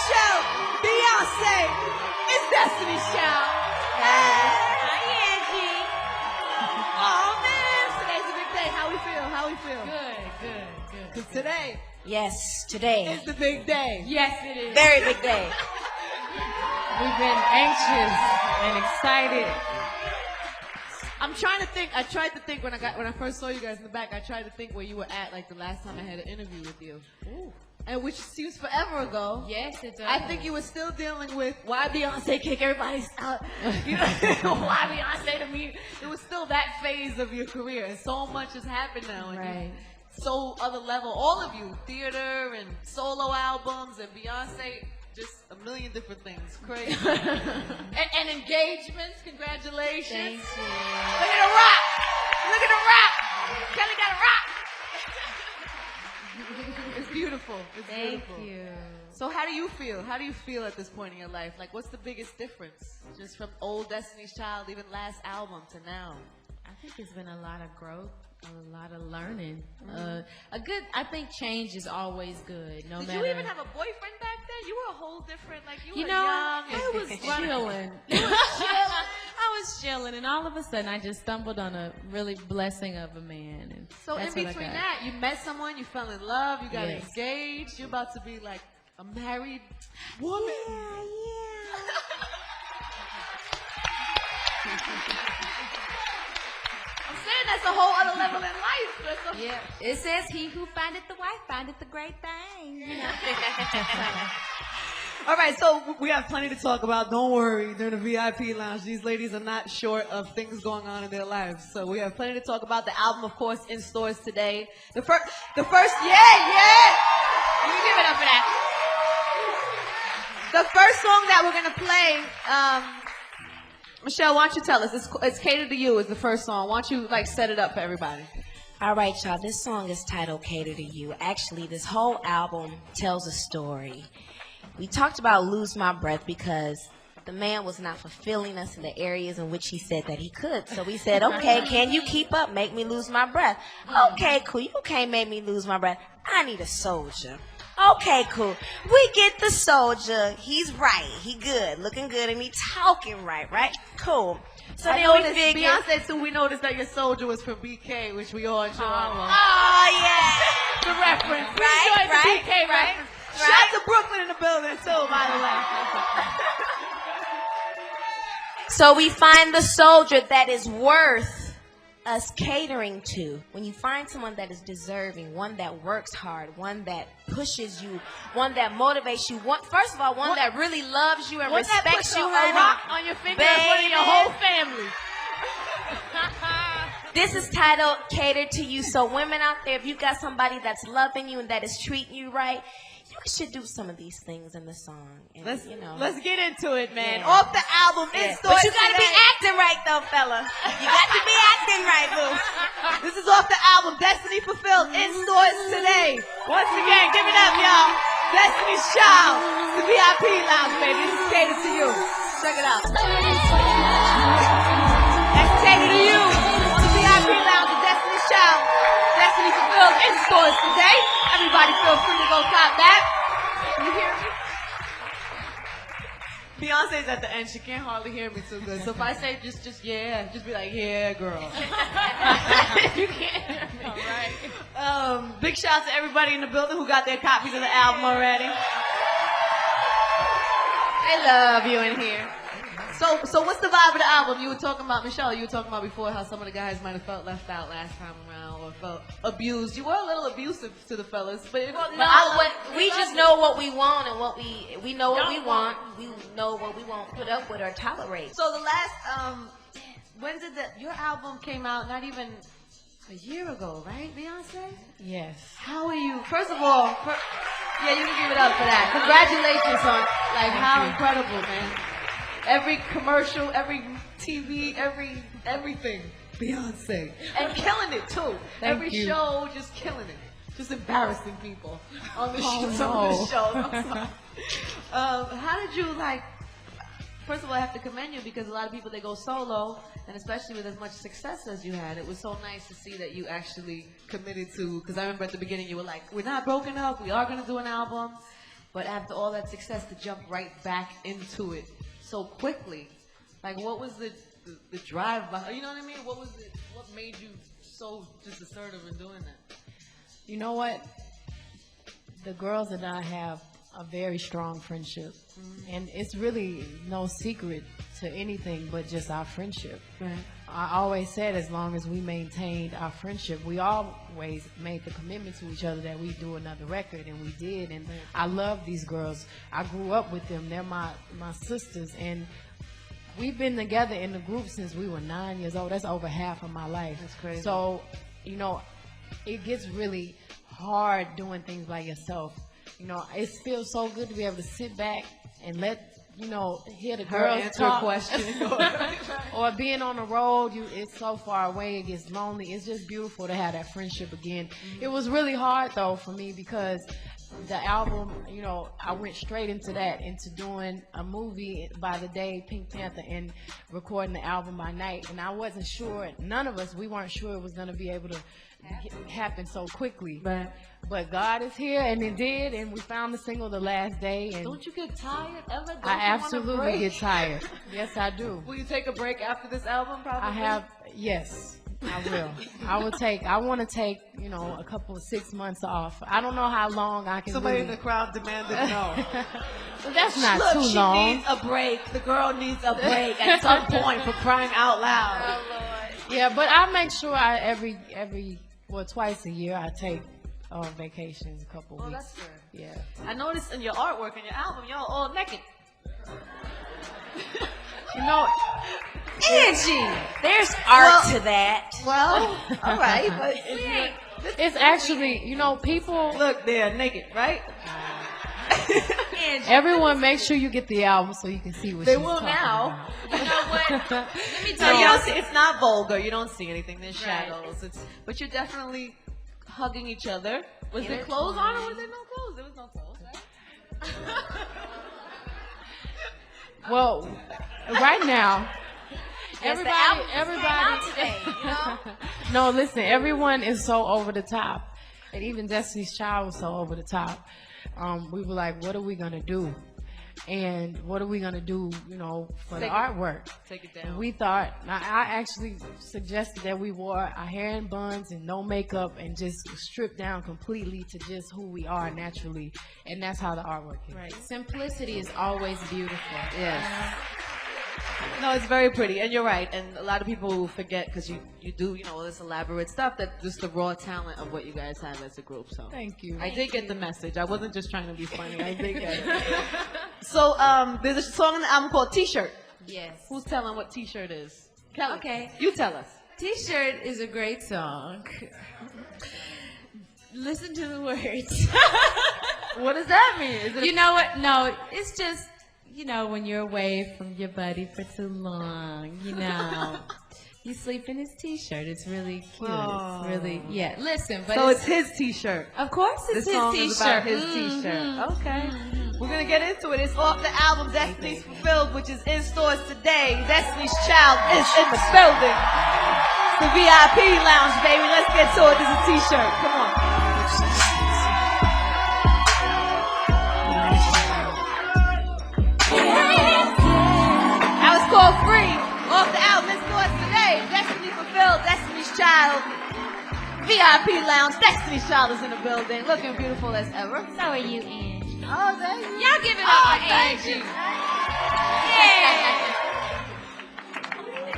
Michelle, Beyonce, it's Destiny's Child. Hey. Hi, Angie. Oh, man. Today's a big day. How we feel? How we feel? Good. Because today Yes, today. is the big day. Yes, it is. Very big day. We've been anxious and excited. I'm trying to think. I tried to think when I first saw you guys in the back. I tried to think where you were at, like the last time I had an interview with you. Ooh. And which seems forever ago. Yes, it does. I think you were still dealing with why Beyonce kick everybody's out. You know, why Beyonce to me. It was still that phase of your career. And so much has happened now. And Right. so other level, all of you, theater and solo albums and Beyonce, just a million different things. Crazy. and engagements, congratulations. Thank you. Look at the rock. Look at the rock. Kelly got a rock. It's beautiful. It's Thank beautiful. you. So how do you feel? How do you feel at this point in your life? Like, what's the biggest difference? Just from old Destiny's Child, even last album, to now? I think it's been a lot of growth, a lot of learning. I think change is always good, no Did matter. you even have a boyfriend back then? You were a whole different, like, you You were know, young. I was chilling. I was chilling, and all of a sudden, I just stumbled on a really blessing of a man. And So in that's what I between got. that, you met someone, you fell in love, you got Yes. engaged, you're about to be like a married woman. I'm saying that's a whole other level in life. That's a- Yeah, it says he who findeth the wife findeth the great thing. You know? All right, so we have plenty to talk about. Don't worry, they're in the VIP lounge. These ladies are not short of things going on in their lives. So we have plenty to talk about. The album, of course, in stores today. The first, yeah. You can give it up for that. The first song that we're gonna play, Michelle, why don't you tell us? It's catered to you. Is the first song. Why don't you like set it up for everybody? All right, y'all. This song is titled Cater to You. Actually, this whole album tells a story. We talked about Lose My Breath because the man was not fulfilling us in the areas in which he said that he could. So we said, okay, can you keep up? Make me lose my breath. Okay, cool. You can't make me lose my breath. I need a soldier. Okay, cool. We get the soldier. He's right. He good. Looking good. And he talking right, right? Cool. So I then we noticed, figured. Beyonce too, we noticed that your soldier was from BK, which we all enjoy. Oh, yeah. The reference. We Right, enjoyed the right, BK right, reference. Shout out to Brooklyn in the building too, by the way. So we find the soldier that is worth us catering to. When you find someone that is deserving, one that works hard, one that pushes you, one that motivates you, first of all, one that really loves you and One that respects puts you, a honey. rock on your finger in front of your whole family. This is titled Cater to You. So women out there, if you got somebody that's loving you and that is treating you right, you should do some of these things in the song. And, Let's get into it, man. Yeah. Off the album, Yeah. it's But you gotta be acting right though, fella. You got to be acting right, boo. This is off the album, Destiny Fulfilled, in stores today. Once again, give it up, y'all. Destiny's Child, the VIP lounge, baby. This is catered to you. Check it out. That's catered to you on the VIP lounge of Destiny's Child. Destiny Fulfilled in stores today. Everybody feel free to go cop that. You hear me? Beyonce's at the end. She can't hardly hear me too good. So if I say just yeah, just be like, yeah, girl. You can't hear me. All right. Big shout out to everybody in the building who got their copies of the album already. I love you in here. So what's the vibe of the album? You were talking about, Michelle, you were talking about before how some of the guys might have felt left out last time around or felt abused. You were a little abusive to the fellas, but We just know what we want and what we know what we want. We know what we won't put up with or tolerate. So the last, when did your album came out? Not even a year ago, right, Beyonce? Yes. How are you? First of all, yeah, you can give it up for that. Congratulations on, like, how incredible, man. Every commercial, every TV, everything. Beyonce. And killing it, too. Every show, just killing it. Just embarrassing people on the show. Some of the shows. I'm sorry. How did you, like, first of all, I have to commend you because a lot of people, they go solo, and especially with as much success as you had, it was so nice to see that you actually committed to, because I remember at the beginning you were like, we're not broken up, we are going to do an album. but after all that success, to jump right back into it so quickly. Like, what was the drive behind? You know what I mean? What was it? What made you so just assertive in doing that? You know what? The girls and I have a very strong friendship. And it's really no secret to anything but just our friendship. Right. I always said as long as we maintained our friendship, we always made the commitment to each other that we do another record, and we did. And I love these girls. I grew up with them. They're my sisters. And we've been together in the group since we were 9 years old. That's over half of my life. That's crazy. So, you know, it gets really hard doing things by yourself. You know, it feels so good to be able to sit back and hear the girls answer talk. a question. Or being on the road, it's so far away, it gets lonely. It's just beautiful to have that friendship again. It was really hard, though, for me because the album, I went straight into doing a movie by the day, Pink Panther, and recording the album by night. And I wasn't sure, we weren't sure it was going to be able to happen so quickly. Right. But God is here, and it did, and we found the single the last day. And Don't you get tired ever? Don't I you absolutely wanna break? get tired. Yes, I do. Will you take a break after this album, probably? Yes, I will. I want to take, a couple of 6 months off. I don't know how long I can Somebody really. in the crowd demanded no. But that's not Look, too she long. needs a break. The girl needs a break at some point, for crying out loud. Yeah, but I make sure twice a year I take vacations, a couple Oh, weeks. that's good. Yeah. I noticed in your artwork and your album, y'all all naked. Angie, there's art to that. Well, all right, but It's actually, people. look, they're naked, right? Angie, Everyone, make sure you get the album so you can see what They she's will talking now. about. you know what? Let me No, tell you you. don't see. It's not vulgar. You don't see anything. There's Right. shadows. But you're definitely hugging each other. Was there Intertwined. clothes on, or was there no clothes? There was no clothes, right? Well, right now, Yes, the album just everybody. came out today, you know? No, listen, everyone is so over the top, and even Destiny's Child was so over the top. We were like, what are we gonna do? And what are we gonna do, for the artwork? Take it And down. we thought, I actually suggested that we wore our hair in buns and no makeup and just stripped down completely to just who we are naturally, and that's how the artwork is. Right. Simplicity is always beautiful. Yes. No, it's very pretty, and you're right. And a lot of people forget because you do, all this elaborate stuff. That just the raw talent of what you guys have as a group. So Thank you. I did get the message. I wasn't just trying to be funny. I did get it. So there's a song in the album called T-shirt. Yes. Who's telling what T-shirt is? Kelly. Okay. You tell us. T-shirt is a great song. Listen to the words. What does that mean? Is it You know what? No, it's just, when you're away from your buddy for too long, you sleep in his T-shirt. It's really cute. Oh. It's really, listen, but so it's his T-shirt. of course it's This his song T-shirt. is about his T-shirt. Okay. We're going to get into it. It's off the album Destiny's Fulfilled, which is in stores today. Destiny's Child is in the building. It's the VIP lounge, baby. Let's get to it. This is a T-shirt. Come on. That was called Free. Off the album in stores today. Destiny Fulfilled, Destiny's Child. VIP lounge. Destiny's Child is in the building. Looking beautiful as ever. So are you, Angie? Oh, thank you. Y'all give it up for thank Angie. you.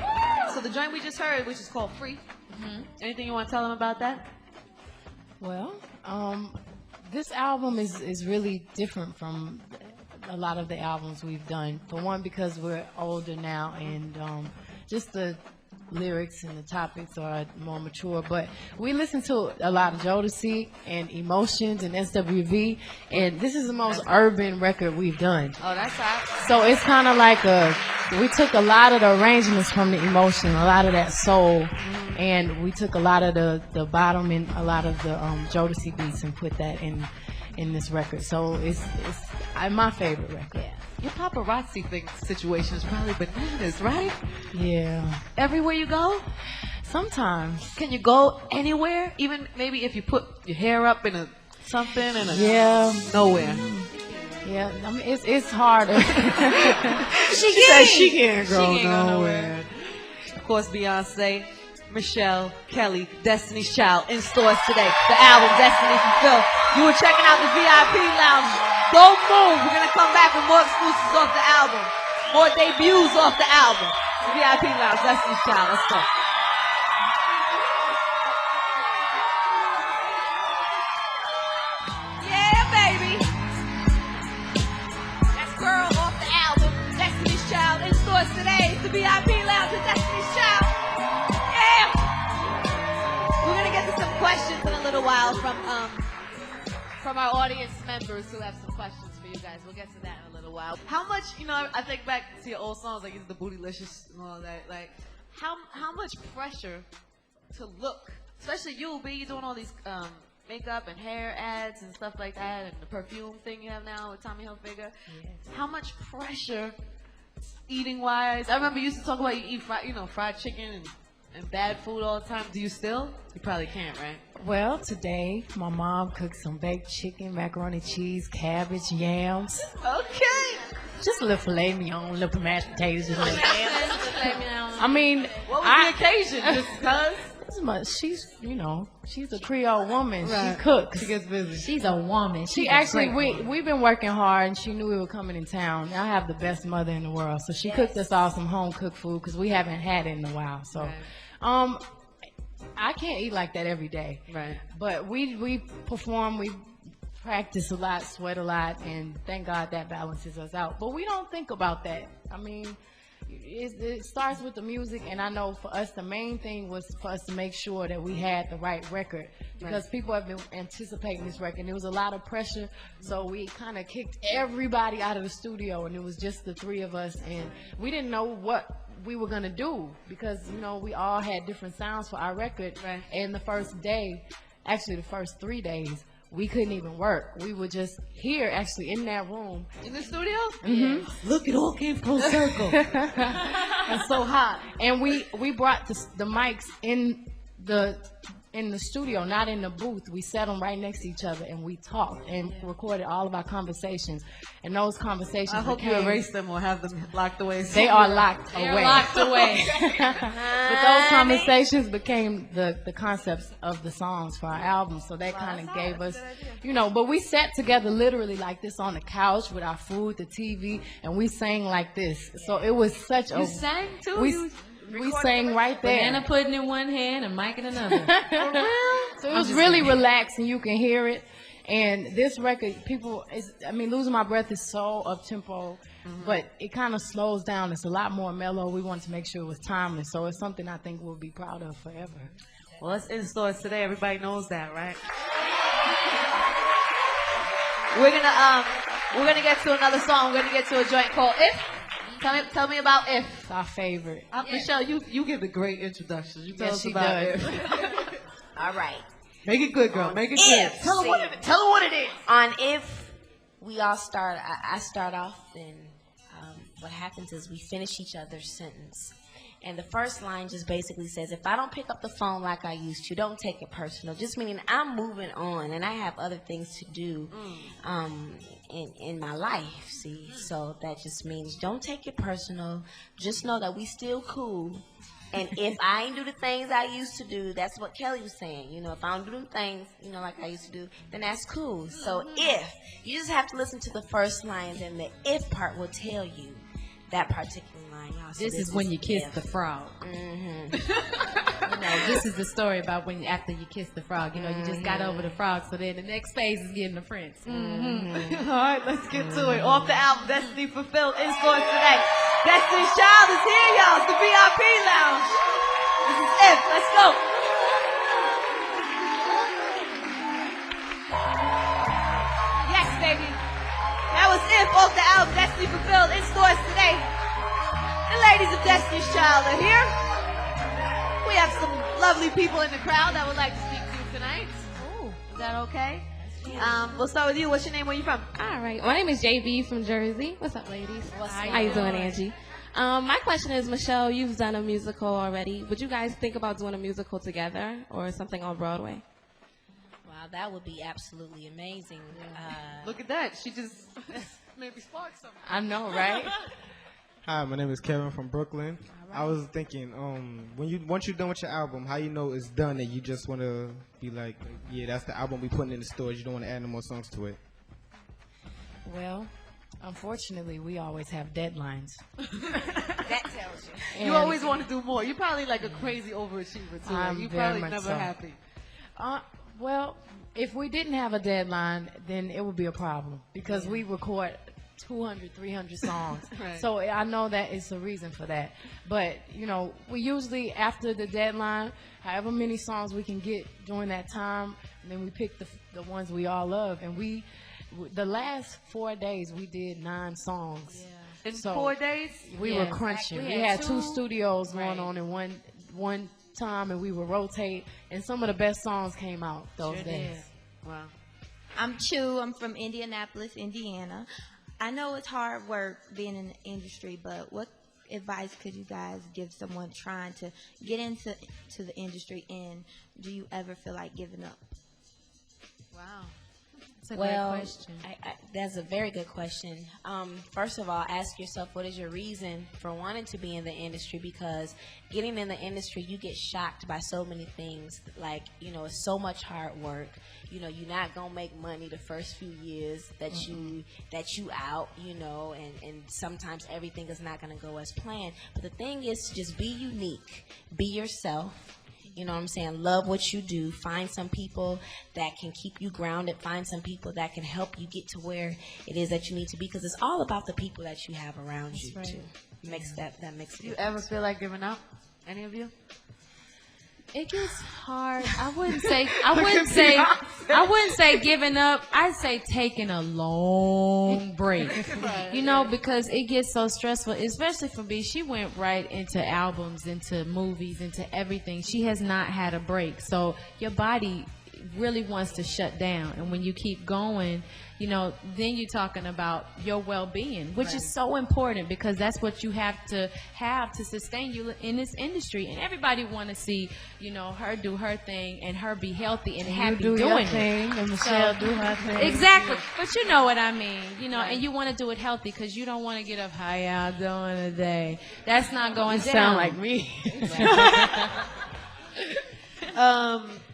Yeah. So the joint we just heard, which is called Free. Anything you want to tell them about that? Well, this album is really different from a lot of the albums we've done. For one, because we're older now, and just the lyrics and the topics are more mature. But we listen to a lot of Jodeci and Emotions and SWV, and this is the most urban record we've done. Oh, that's hot. So it's kind of like we took a lot of the arrangements from the Emotion, a lot of that soul, and we took a lot of the bottom and a lot of the Jodeci beats and put that in this record. So it's my favorite record. Your paparazzi situation is probably bananas, right? Yeah. Everywhere you go? Sometimes. Can you go anywhere? Even maybe if you put your hair up in something and Yeah. nowhere. Yeah, I mean, it's harder. She said she can't go nowhere. Of course, Beyonce, Michelle, Kelly, Destiny's Child in stores today. The album Destiny Fulfilled. You were checking out the VIP Lounge. Don't move. We're gonna come back with more exclusives off the album, more debuts off the album. The VIP Lounge, Destiny's Child. Let's go. Yeah, baby. That's Girl off the album, Destiny's Child in stores today. The VIP Lounge, the Destiny's Child. Yeah. We're gonna get to some questions in a little while from our audience members who have some questions for you guys. We'll get to that in a little while. How much, I think back to your old songs, like the Bootylicious and all that. Like, how much pressure to look, especially you, B, you doing all these makeup and hair ads and stuff like that, and the perfume thing you have now with Tommy Hilfiger. Yes. How much pressure, eating wise? I remember you used to talk about you eat fried chicken and bad food all the time. Do you still? You probably can't, right? Well, today my mom cooked some baked chicken, macaroni cheese, cabbage, yams. Okay. Just a little filet mignon, a little mashed potatoes. Just like I mean, what was the occasion? Just because? She's a Creole woman. Right. She cooks. She gets busy. She's a woman. We've been working hard, and she knew we were coming in town. I have the best mother in the world, so she cooked us all some home cooked food because we haven't had it in a while. So, I can't eat like that every day. Right. But we perform, we practice a lot, sweat a lot, and thank God that balances us out. But we don't think about that. I mean, it starts with the music, and I know for us the main thing was for us to make sure that we had the right record, because people have been anticipating this record. There was a lot of pressure, so we kind of kicked everybody out of the studio, and it was just the three of us, and we didn't know what we were going to do, because we all had different sounds for our record. Right. And the first day, actually the first 3 days, we couldn't even work. We were just here, actually, in that room. In the studio? Mm-hmm. Look, it all came full circle. It's so hot. And we brought the mics in the studio, not in the booth. We set them right next to each other, and we talked and recorded all of our conversations. And those conversations I hope you erase them or have them locked away. They are locked away. They're locked away. But those conversations became the concepts of the songs for our album. So that kind of gave us, but we sat together literally like this on the couch with our food, the TV, and we sang like this. So it was such You sang too? We sang right there. Banana pudding in one hand and mic in another. For real? So it was really relaxed, and you can hear it. And this record, Losing My Breath is so up-tempo, but it kind of slows down. It's a lot more mellow. We wanted to make sure it was timeless. So it's something I think we'll be proud of forever. Well, it's in stores today. Everybody knows that, right? We're gonna get to another song. We're gonna get to a joint called If. Tell me about If. It's our favorite. Michelle, you give the great introductions. You tell us she about does. All right. Make it good, girl. Make it good. Tell her what it is. On If, I start off, and what happens is we finish each other's sentence. And the first line just basically says, if I don't pick up the phone like I used to, don't take it personal. Just meaning I'm moving on, and I have other things to do in my life, see? So that just means don't take it personal. Just know that we still cool. And if I ain't do the things I used to do, that's what Kelly was saying. If I don't do the things, like I used to do, then that's cool. So if, you just have to listen to the first lines, and the if part will tell you that particular line. So this is when you kiss the frog. This is the story about after you kiss the frog. You just got over the frog, so then the next phase is getting the prince. All right, let's get to it. Off the album, Destiny Fulfilled, in stores today. Destiny's Child is here, y'all. It's the VIP Lounge. This is If. Let's go. Yes, baby. That was If off the album, Destiny Fulfilled, in stores today. The ladies of Destiny's Child are here. We have some lovely people in the crowd that would like to speak to you tonight. Ooh, is that okay? We'll start with you. What's your name? Where you from? All right. My name is JB from Jersey. What's up, ladies? How you doing, Angie? My question is, Michelle, you've done a musical already. Would you guys think about doing a musical together or something on Broadway? Wow, Wow, that would be absolutely amazing. Look at that. She just maybe sparked something. I know, right? Hi, my name is Kevin from Brooklyn. I was thinking, once you're done with your album, how you know it's done and you just want to be like, yeah, that's the album we putting in the stores. You don't want to add no more songs to it. Well, unfortunately, we always have deadlines. That tells you. You always want to do more. You're probably like a crazy overachiever too. I'm You're very probably much never so. happy. Well, if we didn't have a deadline, then it would be a problem because we record 200, 300 songs. Right. So I know that it's a reason for that. But, we usually, after the deadline, however many songs we can get during that time, and then we pick the ones we all love. And the last 4 days, we did 9 songs. In So, 4 days? We were crunching. We We had had 2 two- studios going on in one time, and we would rotate. And some of the best songs came out those days. Wow. I'm Chu. I'm from Indianapolis, Indiana. I know it's hard work being in the industry, but what advice could you guys give someone trying to get into the industry, and do you ever feel like giving up? Wow. That's a Well, great question. that's a very good question. First of all, ask yourself, what is your reason for wanting to be in the industry? Because getting in the industry, you get shocked by so many things. Like, it's so much hard work. You're not gonna make money the first few years that you out. And sometimes everything is not gonna go as planned. But the thing is, to just be unique, be yourself. You know what I'm saying? Love what you do. Find some people that can keep you grounded. Find some people that can help you get to where it is that you need to be. Because it's all about the people that you have around you, right. too. That makes it. You ever feel like giving up? Any of you? It gets hard. I wouldn't say giving up. I'd say taking a long break. Because it gets so stressful, especially for me. She went right into albums, into movies, into everything. She has not had a break. So your body really wants to shut down. And when you keep going, then you're talking about your well-being, which is so important because that's what you have to sustain you in this industry. And everybody want to see, her do her thing and her be healthy and happy You do your doing thing, it. and Michelle do her thing. Exactly. But you know what I mean, and you want to do it healthy because you don't want to get up, how y'all doing today? That's not going down. Sound like me.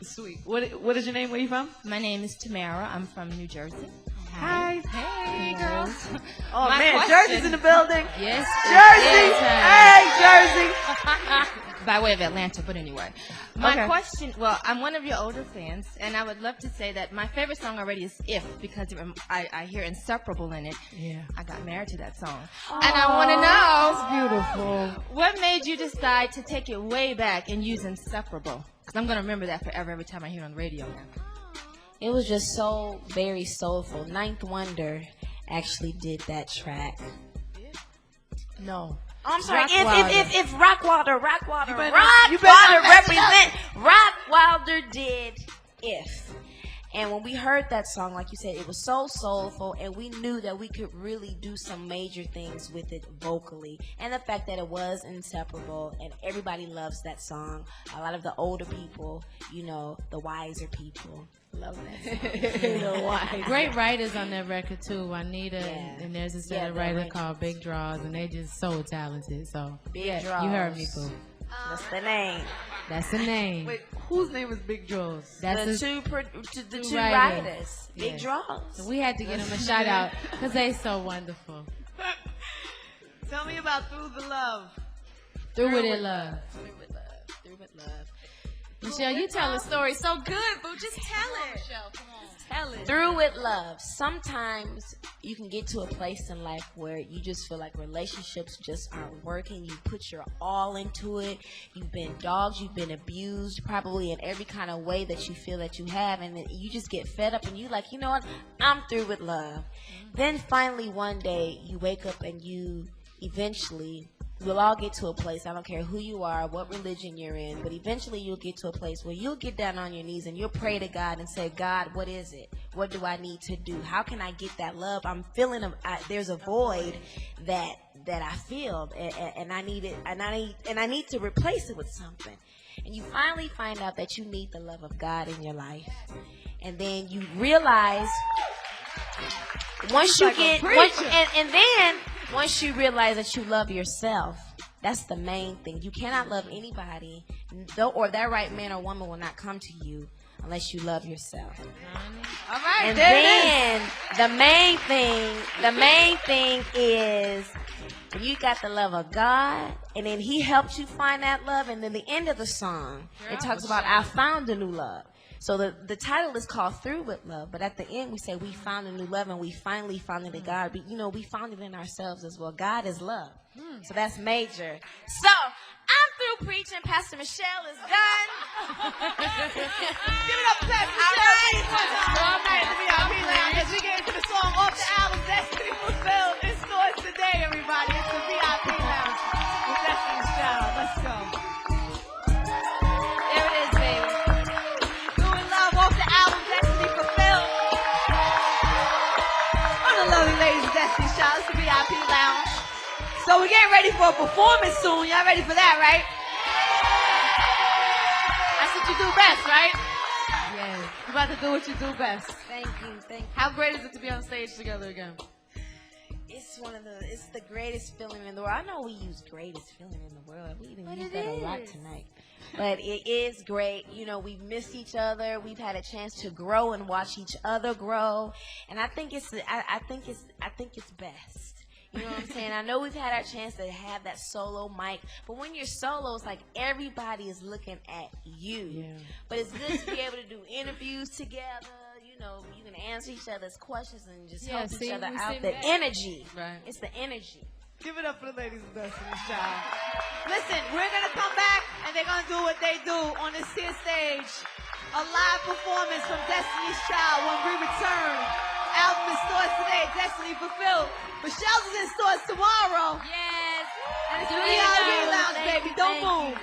Sweet. What is your name? Where you from? My name is Tamara. I'm from New Jersey. Hi. Hey, girls. Oh, My man. question- Jersey's in the building. Yes. Jersey. Yes. Hey, Jersey. By way of Atlanta, but anyway. My Okay. question, well, I'm one of your older fans, and I would love to say that my favorite song already is If, because I hear Inseparable in it. Yeah. I got married to that song. And I want to know, Beautiful. what made you decide to take it way back and use Inseparable? Because I'm going to remember that forever every time I hear it on the radio now. It was just so very soulful. Ninth Wonder actually did that track. No. I'm sorry. Rockwilder. If Rockwilder you better represent. Rockwilder did If. And when we heard that song, like you said, it was so soulful, and we knew that we could really do some major things with it vocally. And the fact that it was inseparable, and everybody loves that song. A lot of the older people, the wiser people, love that song. Great writers on that record too. Juanita Yeah. and there's a set Yeah, of they're writers right. called Big Draws, and they just so talented. So Big you heard me, Draws. boo. That's the name. That's the name. Wait, whose name is Big Jaws? That's The a, two writers. writers. Big Yes. Draws. so we had to give them a shout out because they so wonderful. Tell me about Through the Love. Through with it, love. Through with love. Through with love. Michelle, you tell a story so good, boo. Just tell it. Tell it. Through with love. Sometimes you can get to a place in life where you just feel like relationships just aren't working. You put your all into it. You've been dogged. You've been abused, probably in every kind of way that you feel that you have. And then you just get fed up and you like, you know what? I'm through with love. Then finally one day you wake up and you eventually... We'll all get to a place, I don't care who you are, what religion you're in, but eventually you'll get to a place where you'll get down on your knees and you'll pray to God and say, God, what is it? What do I need to do? How can I get that love? I'm feeling, there's a void that I feel, and I need it, and I need to replace it with something. And you finally find out that you need the love of God in your life. and then you realize once you get and then once you realize that you love yourself, that's the main thing. You cannot love anybody, or that right man or woman will not come to you unless you love yourself. All right, and then the main thing is you got the love of God, and then He helped you find that love. And then the end of the song, it talks about I found a new love. So the title is called Through with Love, but at the end we say we found a new love, and we finally found it in God. But, you know, we found it in ourselves as well. God is love. So that's major. So I'm through preaching. Pastor Michelle is done. Give it up to Pastor Michelle. All right, let me lounge as we get into the song off the album Destiny Fulfilled in stores today, everybody. It's the VIP Lounge with Destiny Michelle. Let's go. There it is, baby. Doing love off the album Destiny Fulfilled. One of the lovely ladies of Destiny Michelle. It's the VIP Lounge. So we're getting ready for a performance soon. Y'all ready for that, right? That's what you do best, right? Yes. You about to do what you do best. Thank you. How great is it to be on stage together again? It's the greatest feeling in the world. I know we use greatest feeling in the world. We even use that a lot tonight. But it is great. You know, we've missed each other. We've had a chance to grow and watch each other grow. And I think it's best. You know what I'm saying? I know we've had our chance to have that solo mic, but when you're solo, it's like everybody is looking at you. Yeah. But it's good to be able to do interviews together. You know, you can answer each other's questions and just help each other out. The energy. Right. It's the energy. Give it up for the ladies of Destiny's Child. Listen, we're going to come back, and they're going to do what they do on this here stage. A live performance from Destiny's Child when we return. Album in stores today, Destiny Fulfilled. Michelle's is in stores tomorrow. Yes. And it's the VIP Lounge, baby. Don't move.